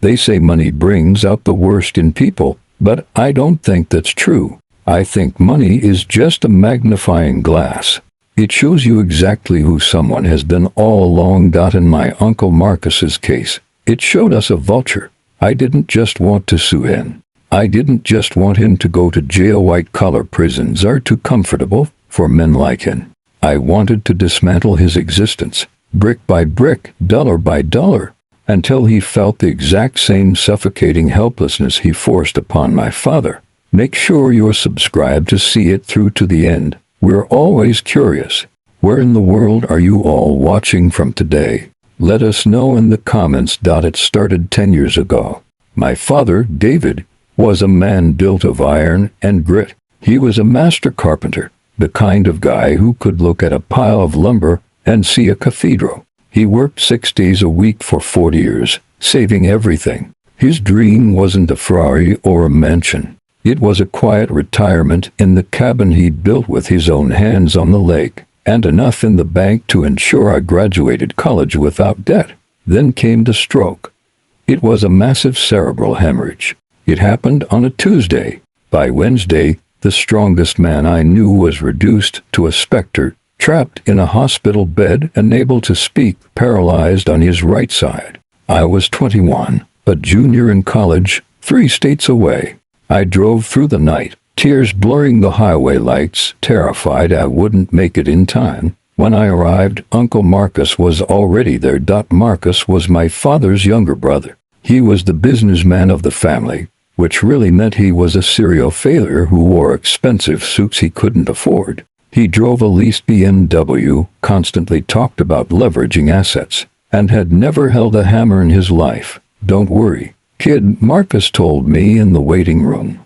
They say money brings out the worst in people, but I don't think that's true. I think money is just a magnifying glass. It shows you exactly who someone has been all along. In my Uncle Marcus's case, it showed us a vulture. I didn't just want to sue him. I didn't just want him to go to jail. White-collar prisons are too comfortable for men like him. I wanted to dismantle his existence, brick by brick, dollar by dollar, until he felt the exact same suffocating helplessness he forced upon my father. Make sure you're subscribed to see it through to the end. We're always curious. Where in the world are you all watching from today? Let us know in the comments. It started 10 years ago. My father, David, was a man built of iron and grit. He was a master carpenter, the kind of guy who could look at a pile of lumber and see a cathedral. He worked 6 days a week for 40 years, saving everything. His dream wasn't a Ferrari or a mansion. It was a quiet retirement in the cabin he'd built with his own hands on the lake, and enough in the bank to ensure I graduated college without debt. Then came the stroke. It was a massive cerebral hemorrhage. It happened on a Tuesday. By Wednesday, the strongest man I knew was reduced to a specter, trapped in a hospital bed, unable to speak, paralyzed on his right side. I was 21, a junior in college, 3 states away. I drove through the night, tears blurring the highway lights, terrified I wouldn't make it in time. When I arrived, Uncle Marcus was already there. Marcus was my father's younger brother. He was the businessman of the family, which really meant he was a serial failure who wore expensive suits he couldn't afford. He drove a leased BMW, constantly talked about leveraging assets, and had never held a hammer in his life. "Don't worry, kid," Marcus told me in the waiting room,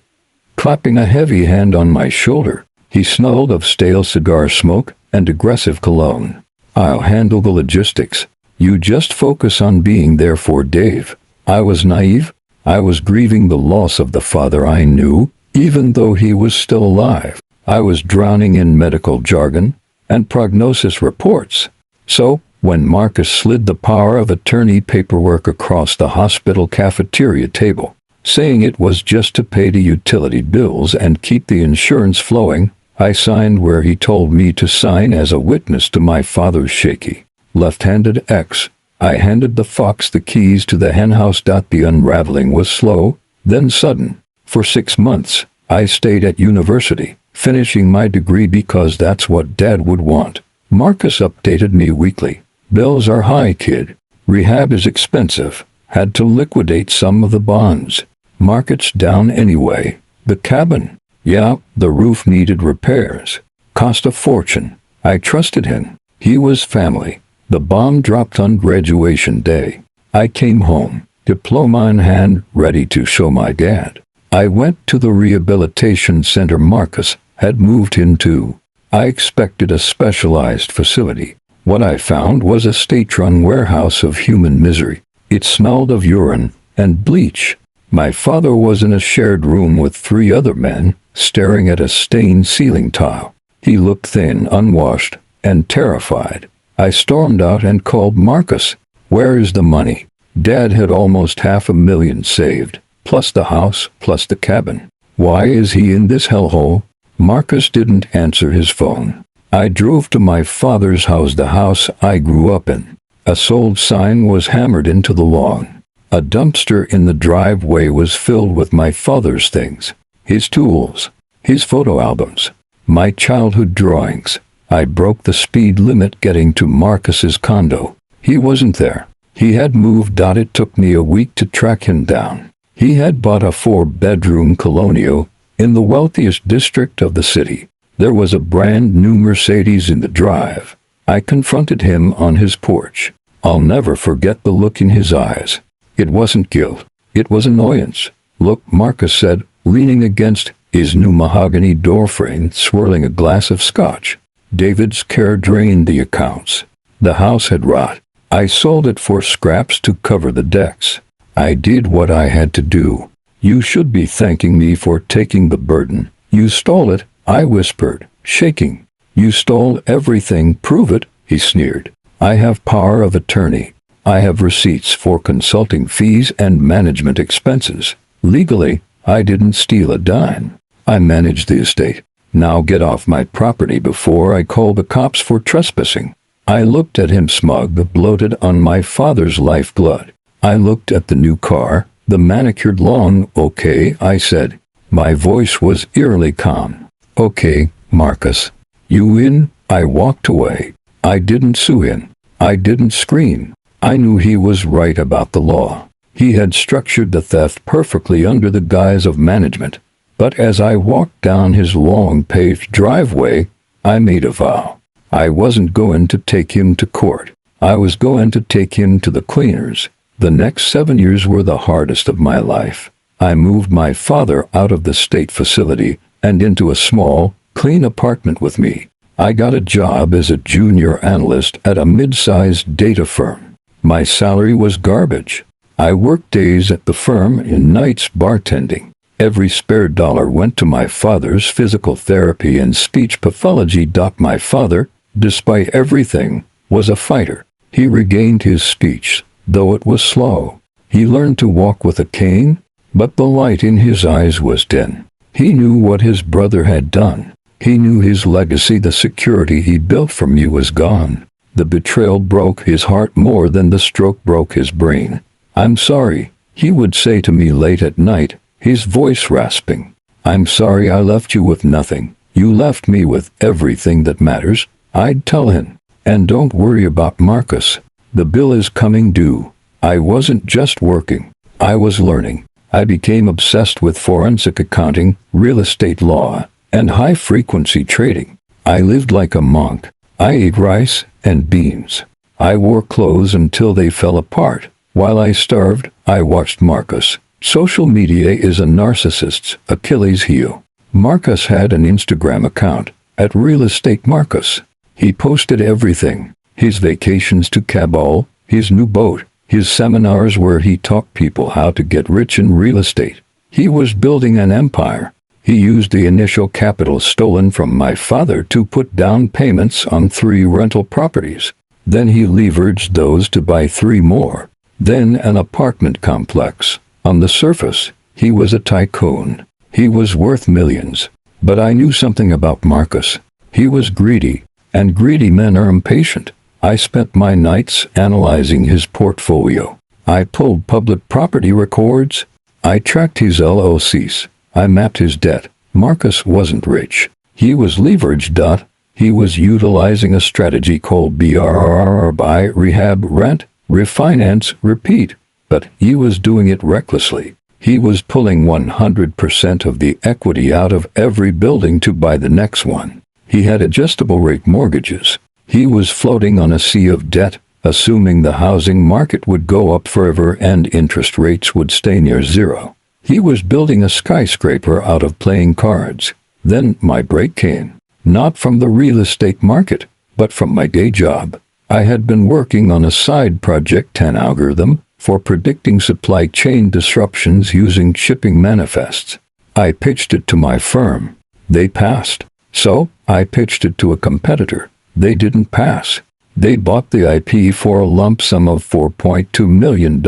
clapping a heavy hand on my shoulder. He smelled of stale cigar smoke and aggressive cologne. "I'll handle the logistics. You just focus on being there for Dave." I was naive. I was grieving the loss of the father I knew, even though he was still alive. I was drowning in medical jargon and prognosis reports. So, when Marcus slid the power of attorney paperwork across the hospital cafeteria table, saying it was just to pay the utility bills and keep the insurance flowing, I signed where he told me to sign as a witness to my father's shaky, left-handed ex. I handed the fox the keys to the henhouse. The unraveling was slow, then sudden. For 6 months, I stayed at university, finishing my degree because that's what Dad would want. Marcus updated me weekly. "Bills are high, kid. Rehab is expensive. Had to liquidate some of the bonds. Market's down anyway. The cabin, yeah, the roof needed repairs. Cost a fortune." I trusted him. He was family. The bomb dropped on graduation day. I came home, diploma in hand, ready to show my dad. I went to the rehabilitation center Marcus had moved into. I expected a specialized facility. What I found was a state-run warehouse of human misery. It smelled of urine and bleach. My father was in a shared room with 3 other men, staring at a stained ceiling tile. He looked thin, unwashed, and terrified. I stormed out and called Marcus. "Where is the money?" Dad had almost $500,000 saved, plus the house, plus the cabin. "Why is he in this hellhole?" Marcus didn't answer his phone. I drove to my father's house, the house I grew up in. A sold sign was hammered into the lawn. A dumpster in the driveway was filled with my father's things. His tools, his photo albums, my childhood drawings. I broke the speed limit getting to Marcus's condo. He wasn't there. He had moved. It took me a week to track him down. He had bought a 4-bedroom colonial in the wealthiest district of the city. There was a brand new Mercedes in the drive. I confronted him on his porch. I'll never forget the look in his eyes. It wasn't guilt. It was annoyance. "Look," Marcus said, leaning against his new mahogany doorframe, swirling a glass of scotch. "David's care drained the accounts. The house had rot. I sold it for scraps to cover the decks. I did what I had to do. You should be thanking me for taking the burden." "You stole it," I whispered, shaking. "You stole everything." "Prove it," he sneered. "I have power of attorney. I have receipts for consulting fees and management expenses. Legally, I didn't steal a dime. I managed the estate. Now get off my property before I call the cops for trespassing. I looked at him smug, bloated on my father's lifeblood. I looked at the new car, the manicured lawn. Okay, I said. My voice was eerily calm. Okay, Marcus. You win. I walked away. I didn't sue him. I didn't scream. I knew he was right about the law. He had structured the theft perfectly under the guise of management. But as I walked down his long paved driveway, I made a vow. I wasn't going to take him to court. I was going to take him to the cleaners. The next 7 years were the hardest of my life. I moved my father out of the state facility and into a small, clean apartment with me. I got a job as a junior analyst at a mid-sized data firm. My salary was garbage. I worked days at the firm and nights bartending. Every spare dollar went to my father's physical therapy and speech pathology. My father, despite everything, was a fighter. He regained his speech, though it was slow. He learned to walk with a cane, but the light in his eyes was dim. He knew what his brother had done. He knew his legacy. The security he built for me was gone. The betrayal broke his heart more than the stroke broke his brain. I'm sorry, he would say to me late at night, his voice rasping. I'm sorry I left you with nothing. You left me with everything that matters, I'd tell him. And don't worry about Marcus. The bill is coming due. I wasn't just working. I was learning. I became obsessed with forensic accounting, real estate law, and high-frequency trading. I lived like a monk. I ate rice and beans. I wore clothes until they fell apart. While I starved, I watched Marcus. Social media is a narcissist's Achilles heel. Marcus had an Instagram account, at Real Estate Marcus. He posted everything. His vacations to Kabul, his new boat, his seminars where he taught people how to get rich in real estate. He was building an empire. He used the initial capital stolen from my father to put down payments on 3 rental properties. Then he leveraged those to buy 3 more. Then an apartment complex. On the surface, he was a tycoon. He was worth millions. But I knew something about Marcus. He was greedy, and greedy men are impatient. I spent my nights analyzing his portfolio. I pulled public property records. I tracked his LLCs. I mapped his debt. Marcus wasn't rich. He was leveraged. He was utilizing a strategy called BRRR, buy, rehab, rent, refinance, repeat. But he was doing it recklessly. He was pulling 100% of the equity out of every building to buy the next one. He had adjustable rate mortgages. He was floating on a sea of debt, assuming the housing market would go up forever and interest rates would stay near zero. He was building a skyscraper out of playing cards. Then my break came. Not from the real estate market, but from my day job. I had been working on a side project, an algorithm for predicting supply chain disruptions using shipping manifests. I pitched it to my firm. They passed. So, I pitched it to a competitor. They didn't pass. They bought the IP for a lump sum of $4.2 million,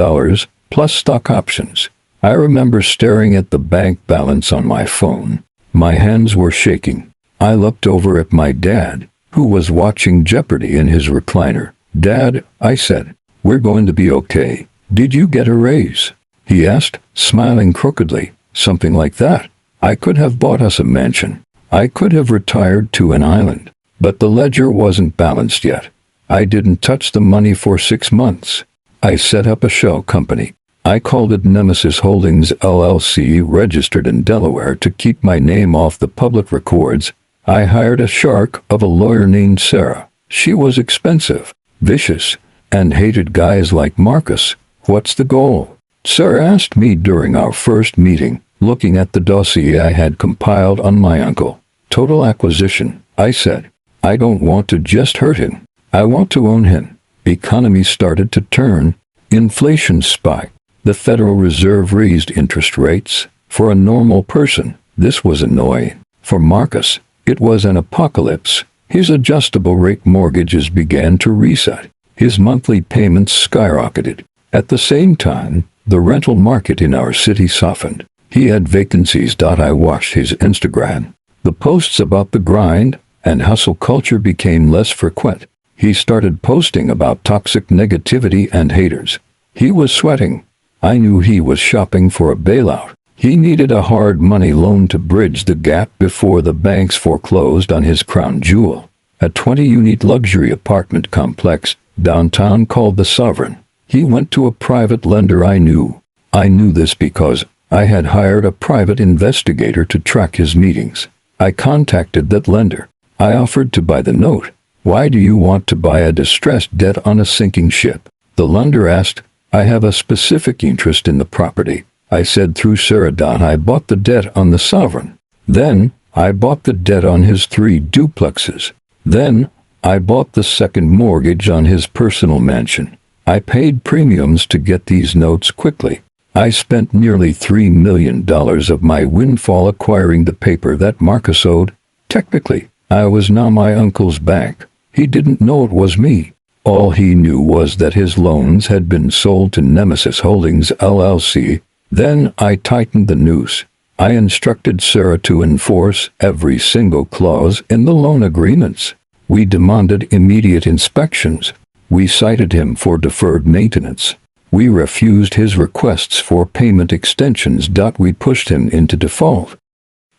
plus stock options. I remember staring at the bank balance on my phone. My hands were shaking. I looked over at my dad, who was watching Jeopardy in his recliner. Dad, I said, we're going to be okay. Did you get a raise? He asked, smiling crookedly. Something like that. I could have bought us a mansion. I could have retired to an island. But the ledger wasn't balanced yet. I didn't touch the money for 6 months. I set up a shell company. I called it Nemesis Holdings LLC, registered in Delaware to keep my name off the public records. I hired a shark of a lawyer named Sarah. She was expensive, vicious, and hated guys like Marcus. What's the goal? Sarah asked me during our first meeting, looking at the dossier I had compiled on my uncle. Total acquisition, I said. I don't want to just hurt him. I want to own him. Economy started to turn. Inflation spiked. The Federal Reserve raised interest rates. For a normal person, this was annoying. For Marcus, it was an apocalypse. His adjustable rate mortgages began to reset. His monthly payments skyrocketed. At the same time, the rental market in our city softened. He had vacancies. I watched his Instagram. The posts about the grind and hustle culture became less frequent. He started posting about toxic negativity and haters. He was sweating. I knew he was shopping for a bailout. He needed a hard money loan to bridge the gap before the banks foreclosed on his crown jewel, a 20-unit luxury apartment complex downtown called the Sovereign. He went to a private lender I knew. I knew this because I had hired a private investigator to track his meetings. I contacted that lender. I offered to buy the note. Why do you want to buy a distressed debt on a sinking ship? The lender asked. I have a specific interest in the property. I said through Sarah. I bought the debt on the Sovereign. Then, I bought the debt on his 3 duplexes. Then, I bought the second mortgage on his personal mansion. I paid premiums to get these notes quickly. I spent nearly $3 million of my windfall acquiring the paper that Marcus owed. Technically, I was now my uncle's bank. He didn't know it was me. All he knew was that his loans had been sold to Nemesis Holdings LLC. Then I tightened the noose. I instructed Sarah to enforce every single clause in the loan agreements. We demanded immediate inspections. We cited him for deferred maintenance. We refused his requests for payment extensions. We pushed him into default.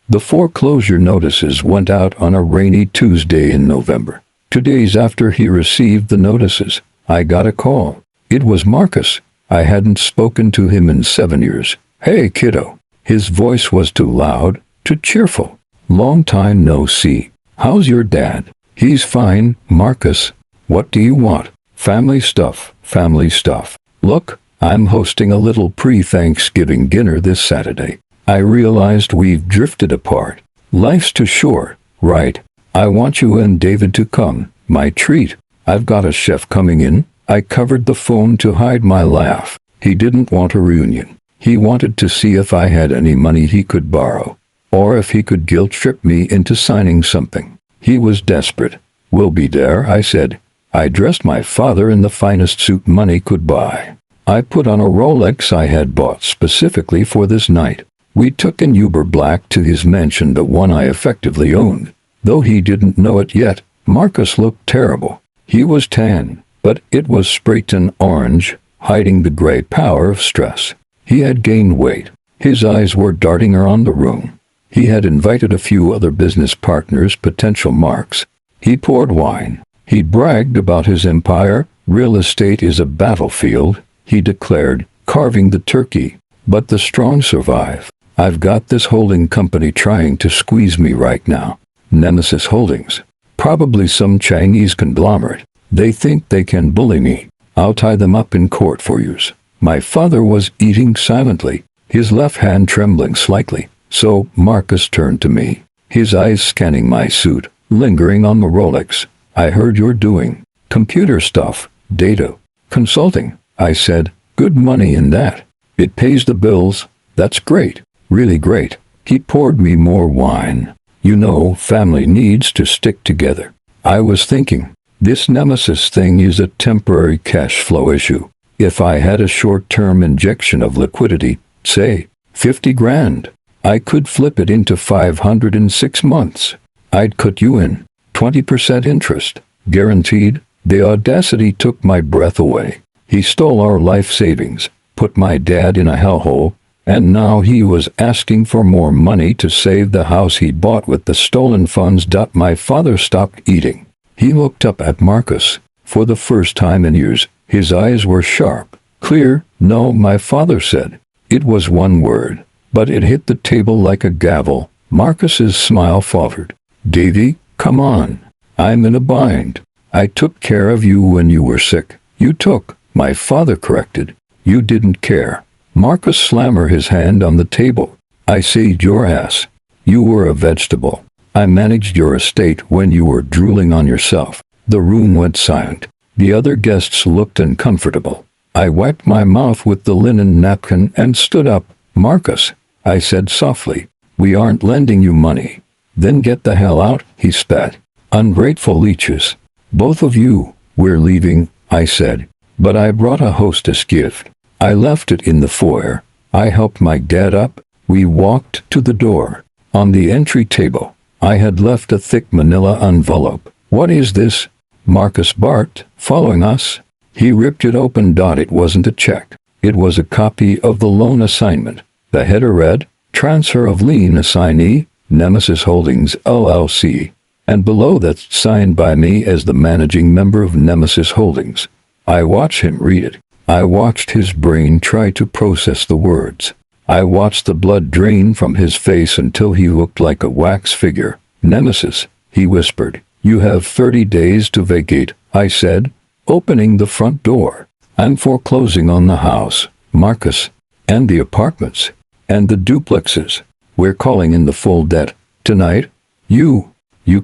The foreclosure notices went out on a rainy Tuesday in November. 2 days after he received the notices, I got a call. It was Marcus. I hadn't spoken to him in 7 years. Hey, kiddo. His voice was too loud, too cheerful. Long time no see. How's your dad? He's fine, Marcus. What do you want? Family stuff, family stuff. Look, I'm hosting a little pre-Thanksgiving dinner this Saturday. I realized we've drifted apart. Life's too short, right? I want you and David to come. My treat. I've got a chef coming in. I covered the phone to hide my laugh. He didn't want a reunion. He wanted to see if I had any money he could borrow, or if he could guilt-trip me into signing something. He was desperate. We'll be there, I said. I dressed my father in the finest suit money could buy. I put on a Rolex I had bought specifically for this night. We took an Uber Black to his mansion, the one I effectively owned. Though he didn't know it yet, Marcus looked terrible. He was tan, but it was Sprayton orange, hiding the gray power of stress. He had gained weight. His eyes were darting around the room. He had invited a few other business partners, potential marks. He poured wine. He bragged about his empire. Real estate is a battlefield, he declared, carving the turkey. But the strong survive. I've got this holding company trying to squeeze me right now. Nemesis Holdings. Probably some Chinese conglomerate. They think they can bully me. I'll tie them up in court for years. My father was eating silently, his left hand trembling slightly. So Marcus turned to me, his eyes scanning my suit, lingering on the Rolex. I heard you're doing computer stuff, data, consulting. I said, good money in that. It pays the bills. That's great. Really great. He poured me more wine. You know, family needs to stick together. I was thinking, this Nemesis thing is a temporary cash flow issue. If I had a short-term injection of liquidity, say, 50 grand, I could flip it into 500 in 6 months. I'd cut you in. 20% interest. Guaranteed. The audacity took my breath away. He stole our life savings, put my dad in a hellhole, and now he was asking for more money to save the house he bought with the stolen funds. My father stopped eating. He looked up at Marcus. For the first time in years, his eyes were sharp, clear. No, my father said. It was one word, but it hit the table like a gavel. Marcus's smile faltered. Davy, come on. I'm in a bind. I took care of you when you were sick. You took, my father corrected. You didn't care. Marcus slammed his hand on the table. I saved your ass. You were a vegetable. I managed your estate when you were drooling on yourself. The room went silent. The other guests looked uncomfortable. I wiped my mouth with the linen napkin and stood up. Marcus, I said softly, we aren't lending you money. Then get the hell out, he spat. Ungrateful leeches. Both of you, we're leaving. I said, but I brought a hostess gift. I left it in the foyer. I helped my dad up. We walked to the door. On the entry table, I had left a thick manila envelope. What is this? Marcus barked, following us. He ripped it open. It wasn't a check. It was a copy of the loan assignment. The header read, Transfer of Lien Assignee, Nemesis Holdings, LLC. And below that, signed by me as the managing member of Nemesis Holdings. I watched him read it. I watched his brain try to process the words. I watched the blood drain from his face until he looked like a wax figure. Nemesis, he whispered. You have 30 days to vacate, I said, opening the front door. I'm foreclosing on the house, Marcus, and the apartments, and the duplexes. We're calling in the full debt. Tonight, you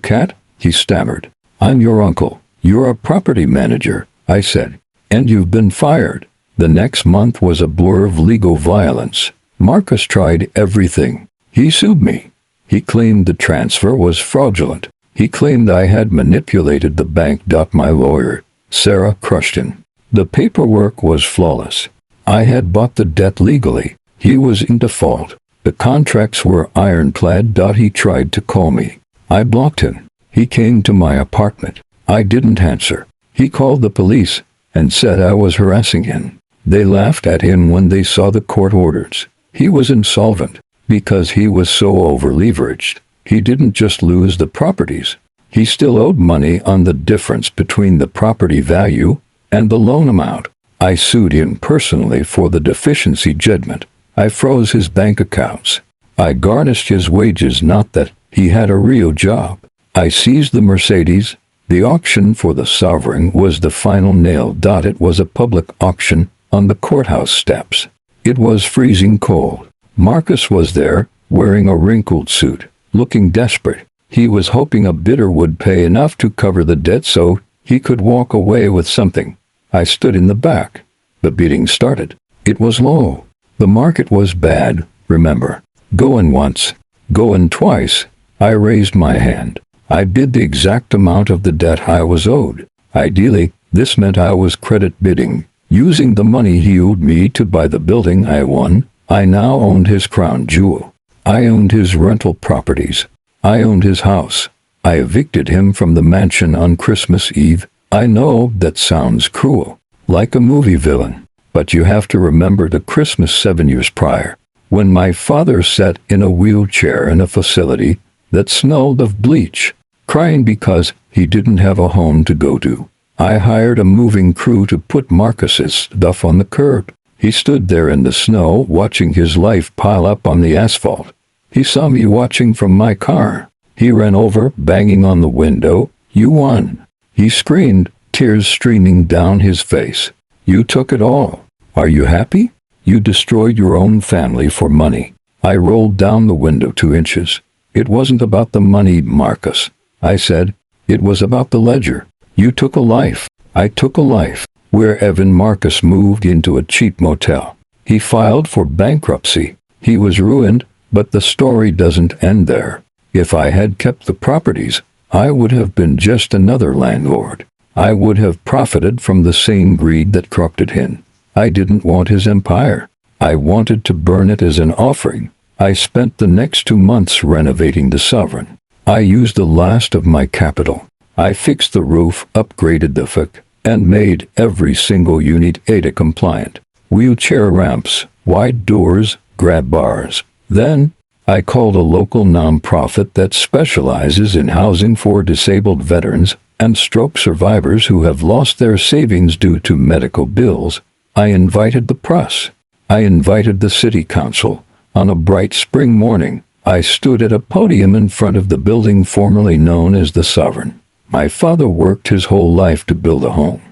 can't, he stammered. I'm your uncle. You're a property manager, I said. And you've been fired. The next month was a blur of legal violence. Marcus tried everything. He sued me. He claimed the transfer was fraudulent. He claimed I had manipulated the bank. My lawyer, Sarah, crushed him. The paperwork was flawless. I had bought the debt legally. He was in default. The contracts were ironclad. He tried to call me. I blocked him. He came to my apartment. I didn't answer. He called the police and said I was harassing him. They laughed at him when they saw the court orders. He was insolvent because he was so over-leveraged. He didn't just lose the properties. He still owed money on the difference between the property value and the loan amount. I sued him personally for the deficiency judgment. I froze his bank accounts. I garnished his wages, not that he had a real job. I seized the Mercedes. The auction for the Sovereign was the final nail. It was a public auction on the courthouse steps. It was freezing cold. Marcus was there, wearing a wrinkled suit, looking desperate. He was hoping a bidder would pay enough to cover the debt so he could walk away with something. I stood in the back. The bidding started. It was low. The market was bad, remember. Going once, going twice. I raised my hand. I bid the exact amount of the debt I was owed. Ideally, this meant I was credit bidding, using the money he owed me to buy the building I won. I now owned his crown jewel. I owned his rental properties. I owned his house. I evicted him from the mansion on Christmas Eve. I know that sounds cruel, like a movie villain, but you have to remember the Christmas 7 years prior, when my father sat in a wheelchair in a facility that smelled of bleach, crying because he didn't have a home to go to. I hired a moving crew to put Marcus's stuff on the curb. He stood there in the snow watching his life pile up on the asphalt. He saw me watching from my car. He ran over, banging on the window. You won. He screamed, tears streaming down his face. You took it all. Are you happy? You destroyed your own family for money. I rolled down the window 2 inches. It wasn't about the money, Marcus, I said. It was about the ledger. You took a life. I took a life. Where Evan Marcus moved into a cheap motel. He filed for bankruptcy. He was ruined, but the story doesn't end there. If I had kept the properties, I would have been just another landlord. I would have profited from the same greed that corrupted him. I didn't want his empire. I wanted to burn it as an offering. I spent the next 2 months renovating the Sovereign. I used the last of my capital. I fixed the roof, upgraded the FIC, and made every single unit ADA compliant. Wheelchair ramps, wide doors, grab bars. Then, I called a local nonprofit that specializes in housing for disabled veterans and stroke survivors who have lost their savings due to medical bills. I invited the press. I invited the city council. On a bright spring morning, I stood at a podium in front of the building formerly known as the Sovereign. My father worked his whole life to build a home.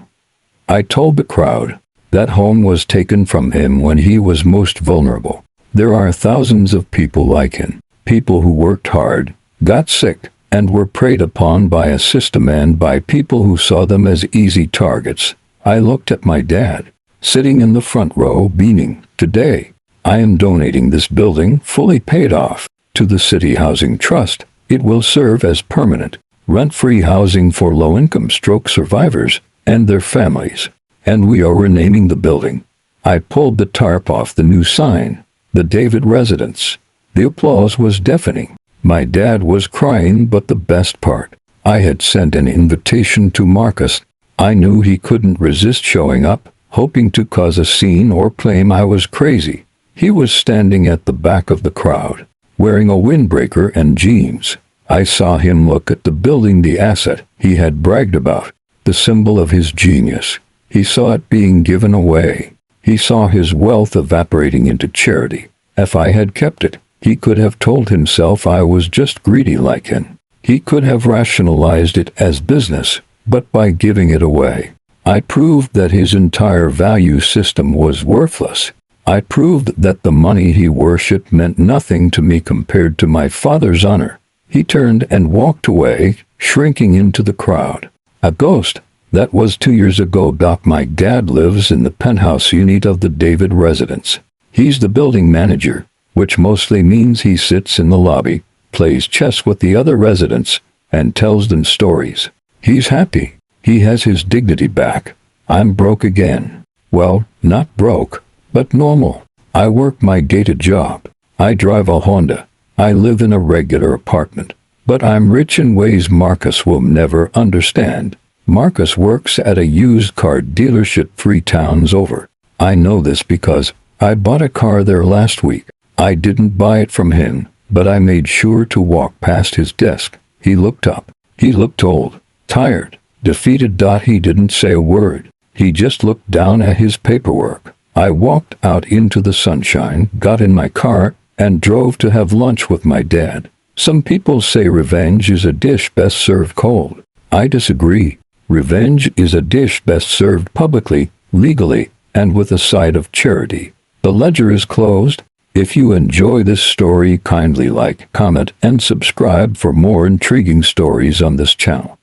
I told the crowd that home was taken from him when he was most vulnerable. There are thousands of people like him, people who worked hard, got sick, and were preyed upon by a system and by people who saw them as easy targets. I looked at my dad, sitting in the front row, beaming. Today, I am donating this building, fully paid off, to the City Housing Trust. It will serve as permanent, rent-free housing for low-income stroke survivors and their families. And we are renaming the building. I pulled the tarp off the new sign, the David Residence. The applause was deafening. My dad was crying, but the best part, I had sent an invitation to Marcus. I knew he couldn't resist showing up, hoping to cause a scene or claim I was crazy. He was standing at the back of the crowd, wearing a windbreaker and jeans. I saw him look at the building, the asset he had bragged about, the symbol of his genius. He saw it being given away. He saw his wealth evaporating into charity. If I had kept it, he could have told himself I was just greedy like him. He could have rationalized it as business, but by giving it away, I proved that his entire value system was worthless. I proved that the money he worshipped meant nothing to me compared to my father's honor. He turned and walked away, shrinking into the crowd. A ghost. That was 2 years ago, Doc. My dad lives in the penthouse unit of the David Residence. He's the building manager, which mostly means he sits in the lobby, plays chess with the other residents, and tells them stories. He's happy. He has his dignity back. I'm broke again. Well, not broke, but normal. I work my gated job. I drive a Honda. I live in a regular apartment. But I'm rich in ways Marcus will never understand. Marcus works at a used car dealership 3 towns over. I know this because I bought a car there last week. I didn't buy it from him, but I made sure to walk past his desk. He looked up. He looked old, tired, defeated. He didn't say a word. He just looked down at his paperwork. I walked out into the sunshine, got in my car, and drove to have lunch with my dad. Some people say revenge is a dish best served cold. I disagree. Revenge is a dish best served publicly, legally, and with a side of charity. The ledger is closed. If you enjoy this story, kindly like, comment, and subscribe for more intriguing stories on this channel.